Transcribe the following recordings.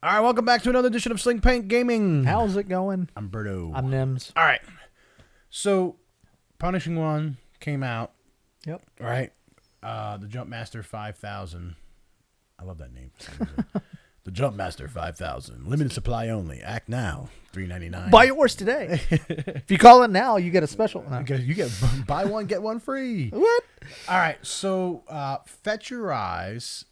All right, welcome back to another edition of Sling Paint Gaming. How's it going? I'm Berto. I'm Nims. All right. So, Punishing One came out. Yep. All right. The JumpMaster 5000. I love that name. For some reason. The JumpMaster 5000. Limited supply only. Act now. $3.99. Buy yours today. If you call it now, you get a special. No. You get buy one, get one free. What? All right. So, FettUrEyes,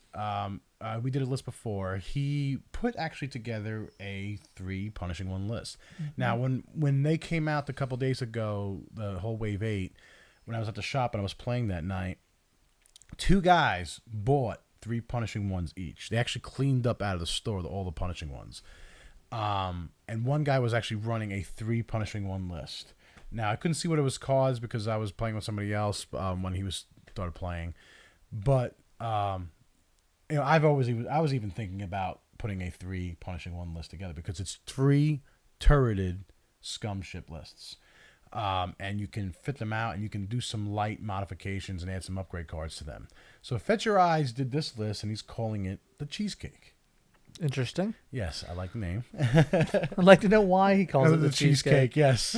we did a list before. He put actually together a 3 Punishing One list. Mm-hmm. Now, when they came out a couple days ago, the whole Wave 8, when I was at the shop and I was playing that night, 2 guys bought 3 Punishing Ones each. They actually cleaned up out of the store all the Punishing Ones. And one guy was actually running a 3 Punishing One list. Now, I couldn't see what it was caused because I was playing with somebody else when he started playing. But you know, I was even thinking about putting a 3 Punishing One list together because it's 3 turreted scum ship lists. And you can fit them out and you can do some light modifications and add some upgrade cards to them. So FettUrEyes did this list and he's calling it the CheeseCake. Interesting. Yes, I like the name. I'd like to know why he calls it the cheesecake. Yes.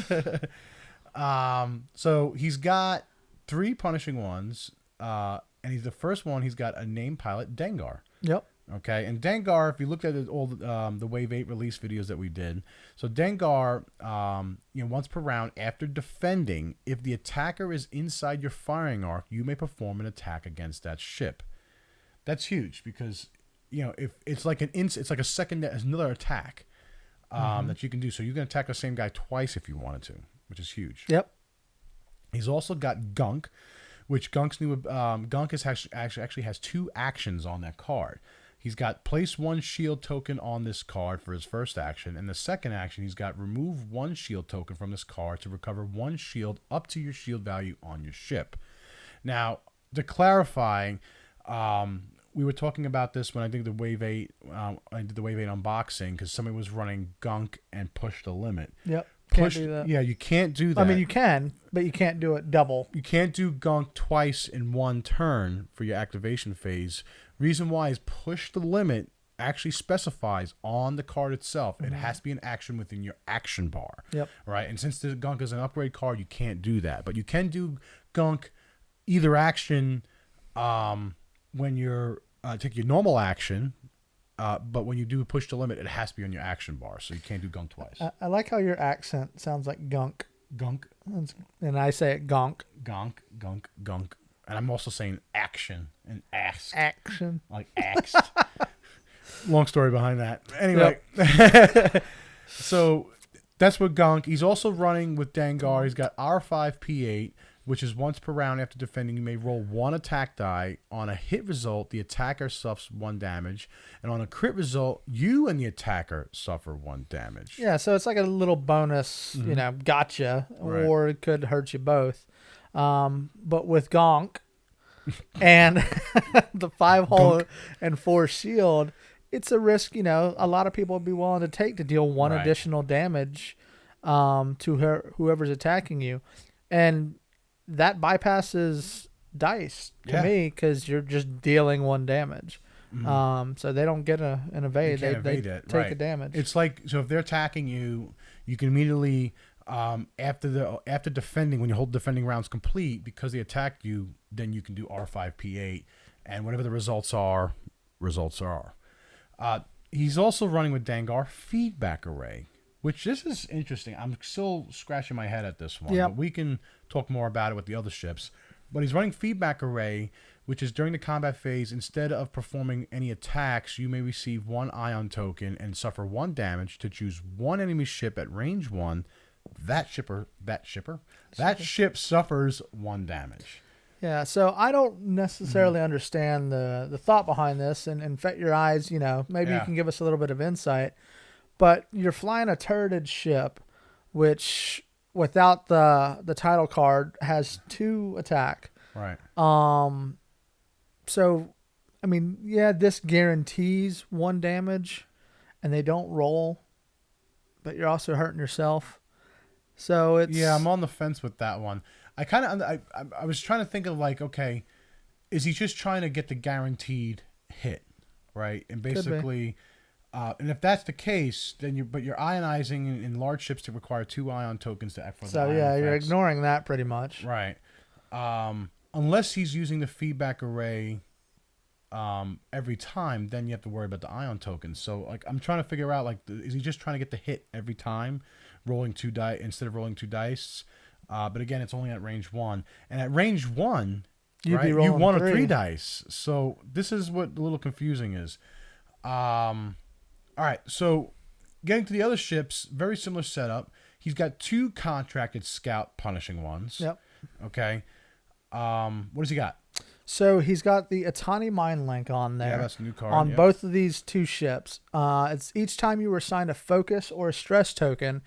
So he's got 3 Punishing Ones, and the first one, he's got a named pilot, Dengar. Yep. Okay, and Dengar, if you looked at all the Wave 8 release videos that we did, so Dengar, once per round after defending, if the attacker is inside your firing arc, you may perform an attack against that ship. That's huge because, if it's like it's like another attack that you can do. So you can attack the same guy twice if you wanted to, which is huge. Yep. He's also got Gonk, which Gonk's new Gonk actually has 2 actions on that card. He's got place 1 shield token on this card for his first action, and the second action he's got remove 1 shield token from this card to recover 1 shield up to your shield value on your ship. Now, to clarify, we were talking about this when I did the Wave 8. I did the Wave 8 unboxing because somebody was running Gonk and push the limit. Yep. Can't do that. Yeah, you can't do that. I mean, you can, but you can't do it double. You can't do Gonk twice in one turn for your activation phase. Reason why is push the limit actually specifies on the card itself. Mm-hmm. It has to be an action within your action bar. Yep. Right? And since the Gonk is an upgrade card, you can't do that. But you can do Gonk either action when you're take your normal action. But when you do push the limit, it has to be on your action bar, so you can't do Gonk twice. I like how your accent sounds like gunk. Gonk. And I say it gonk. Gonk, gonk, gonk. And I'm also saying action and asked. Action. Like axed. Long story behind that. Anyway. Yep. So that's what Gonk. He's also running with Dengar. He's got R5P8, which is once per round after defending, you may roll 1 attack die. On a hit result, the attacker suffers 1 damage. And on a crit result, you and the attacker suffer 1 damage. Yeah, so it's like a little bonus, gotcha, Right. Or it could hurt you both. But with Gonk and the 5-hole and 4 shield, it's a risk, a lot of people would be willing to take to deal 1 Right. additional damage to whoever's attacking you. And that bypasses dice to me because you're just dealing 1 damage. Mm-hmm. So they don't get an evade. They take a damage. It's like, so if they're attacking you, you can immediately after defending, when you hold defending rounds complete, because they attacked you, then you can do R5P8, and whatever the results are. He's also running with Dengar Feedback Array, which this is interesting. I'm still scratching my head at this one. Yep. But we can talk more about it with the other ships. But he's running Feedback Array, which is during the combat phase, instead of performing any attacks, you may receive 1 ion token and suffer 1 damage to choose 1 enemy ship at range 1. That ship suffers 1 damage. Yeah, so I don't necessarily understand the thought behind this, and FettUrEyes, maybe you can give us a little bit of insight. But you're flying a turreted ship, which without the title card has 2 attack. Right. So, I mean, yeah, this guarantees 1 damage, and they don't roll, but you're also hurting yourself. So it's I'm on the fence with that one. I was trying to think of like, okay, is he just trying to get the guaranteed hit, right? And basically, And if that's the case, then you're ionizing in large ships that require 2 ion tokens to act for the ion you're effects. ignoring that pretty much. Right. Unless he's using the feedback array every time, then you have to worry about the ion tokens. So like I'm trying to figure out, like, is he just trying to get the hit every time, rolling 2 dice instead of rolling 2 dice? But again, it's only at range 1, and at range 1, You'd be you rolling want 3. 3 dice. So this is what a little confusing is. All right, so getting to the other ships, very similar setup. He's got 2 contracted scout punishing ones. Yep. Okay. What does he got? So he's got the Attanni Mindlink on there. Yeah, that's a new card. On both of these 2 ships. It's each time you were assigned a focus or a stress token,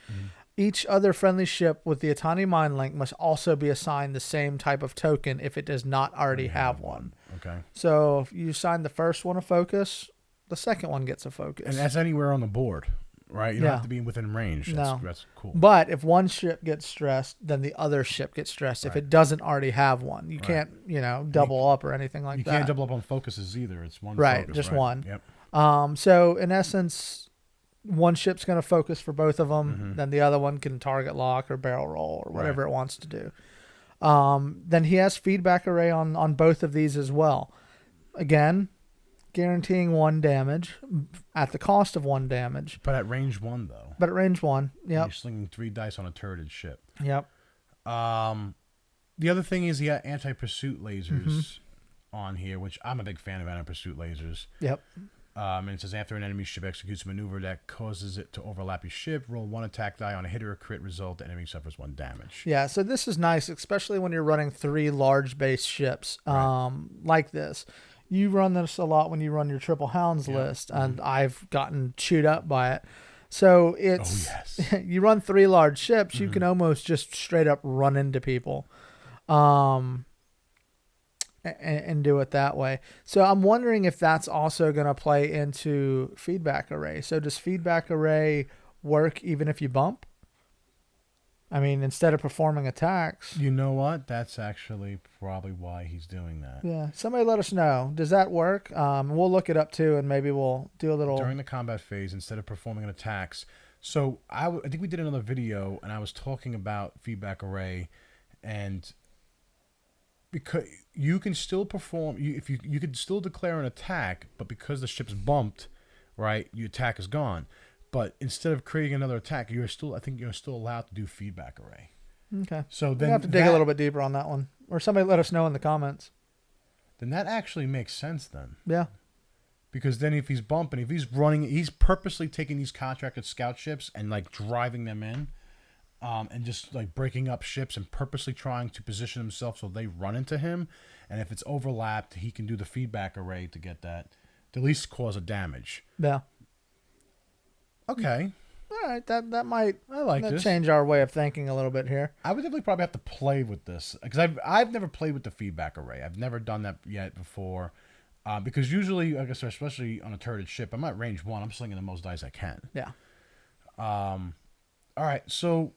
each other friendly ship with the Attanni Mindlink must also be assigned the same type of token if it does not already have one. Okay. So if you assign the first one a focus, the second one gets a focus. And that's anywhere on the board, right? You don't have to be within range. That's cool. But if one ship gets stressed, then the other ship gets stressed if it doesn't already have one. You can't, double up or anything like that. You can't double up on focuses either. It's one right, focus, just right? one. Yep. So in essence, one ship's going to focus for both of them. Then the other one can target lock or barrel roll or whatever it wants to do. Then he has feedback array on both of these as well. Again, guaranteeing 1 damage at the cost of 1 damage. But at range 1, though. But at range 1, yep. You're slinging 3 dice on a turreted ship. Yep. The other thing is he got anti-pursuit lasers on here, which I'm a big fan of anti-pursuit lasers. Yep. And it says after an enemy ship executes a maneuver that causes it to overlap your ship, roll 1 attack die on a hit or a crit result. The enemy suffers 1 damage. Yeah, so this is nice, especially when you're running 3 large base ships like this. You run this a lot when you run your Triple Hounds list, and I've gotten chewed up by it. So it's you run 3 large ships, you can almost just straight up run into people. And do it that way. So I'm wondering if that's also going to play into feedback array. So does feedback array work even if you bump? I mean, instead of performing attacks. You know what? That's actually probably why he's doing that. Yeah. Somebody let us know. Does that work? We'll look it up too, and maybe we'll do a little. During the combat phase, instead of performing attacks. So I think we did another video, and I was talking about feedback array, and because you can still perform, you could still declare an attack, but because the ship's bumped, right, your attack is gone. But instead of creating another attack, I think you're still allowed to do feedback array. Okay. So then we have to dig a little bit deeper on that one, or somebody let us know in the comments. Then that actually makes sense then. Yeah. Because then if he's bumping, if he's running, he's purposely taking these contracted scout ships and like driving them in, and just like breaking up ships and purposely trying to position himself so they run into him. And if it's overlapped, he can do the feedback array to get that, to at least cause a damage. Yeah. Okay. All right. That might this. change our way of thinking a little bit here. I would definitely probably have to play with this because I've never played with the feedback array. I've never done that yet before. Because usually, like I said, especially on a turreted ship, I'm at range 1. I'm slinging the most dice I can. Yeah. All right. So,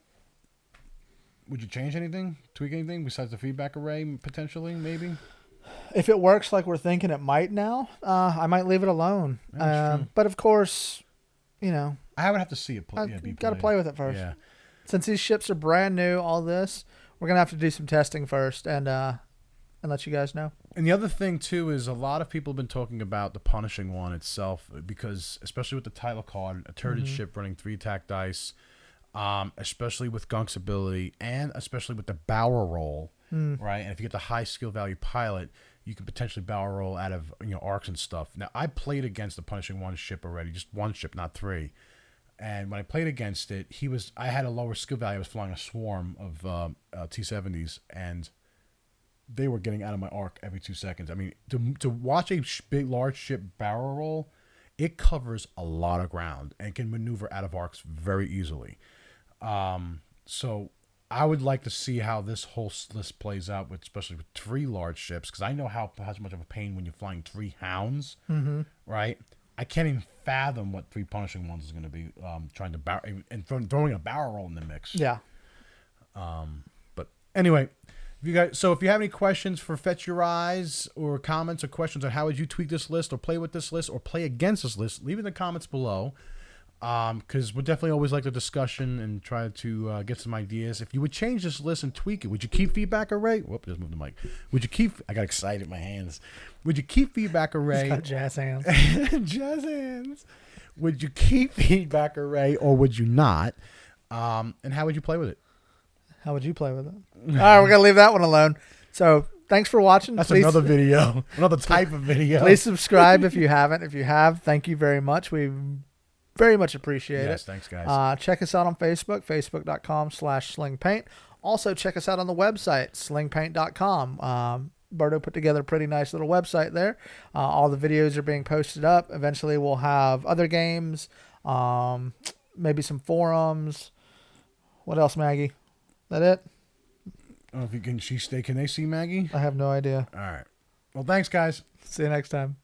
would you change anything, tweak anything besides the feedback array potentially, maybe? If it works like we're thinking it might now, I might leave it alone. But of course, I would have to see it. Got to play with it first. Yeah. Since these ships are brand new, all this, we're gonna have to do some testing first and let you guys know. And the other thing too is a lot of people have been talking about the punishing one itself because, especially with the title card, a turreted ship running 3 attack dice, especially with Gonk's ability, and especially with the barrel roll, right? And if you get the high skill value pilot, you can potentially barrel roll out of arcs and stuff. Now I played against the punishing one ship already, just one ship, not 3. And when I played against it, I had a lower skill value. I was flying a swarm of T-70s, and they were getting out of my arc every 2 seconds. I mean, to watch a big, large ship barrel roll, it covers a lot of ground and can maneuver out of arcs very easily. So I would like to see how this whole list plays out, especially with 3 large ships, because I know how much of a pain when you're flying 3 hounds, right? I can't even fathom what 3 punishing ones is going to be trying to throwing a barrel roll in the mix. Yeah. But anyway, If you have any questions for Fetch Your Eyes or comments or questions on how would you tweak this list or play with this list or play against this list, leave it in the comments below. Because we definitely always like the discussion and try to get some ideas. If you would change this list and tweak it, would you keep Feedback Array? Whoop, just moved the mic. Would you keep? I got excited in my hands. Would you keep Feedback Array? Got jazz hands. Jazz hands. Would you keep Feedback Array or would you not? And how would you play with it? How would you play with it? All right, we're gonna leave that one alone. So thanks for watching. That's another video, another type of video. Please subscribe if you haven't. If you have, thank you very much. We very much appreciate it. Yes, thanks, guys. Check us out on Facebook, facebook.com/slingpaint. Also, check us out on the website, slingpaint.com. Berto put together a pretty nice little website there. All the videos are being posted up. Eventually, we'll have other games, maybe some forums. What else, Maggie? That it? Oh, if you can, can they see Maggie? I have no idea. All right. Well, thanks, guys. See you next time.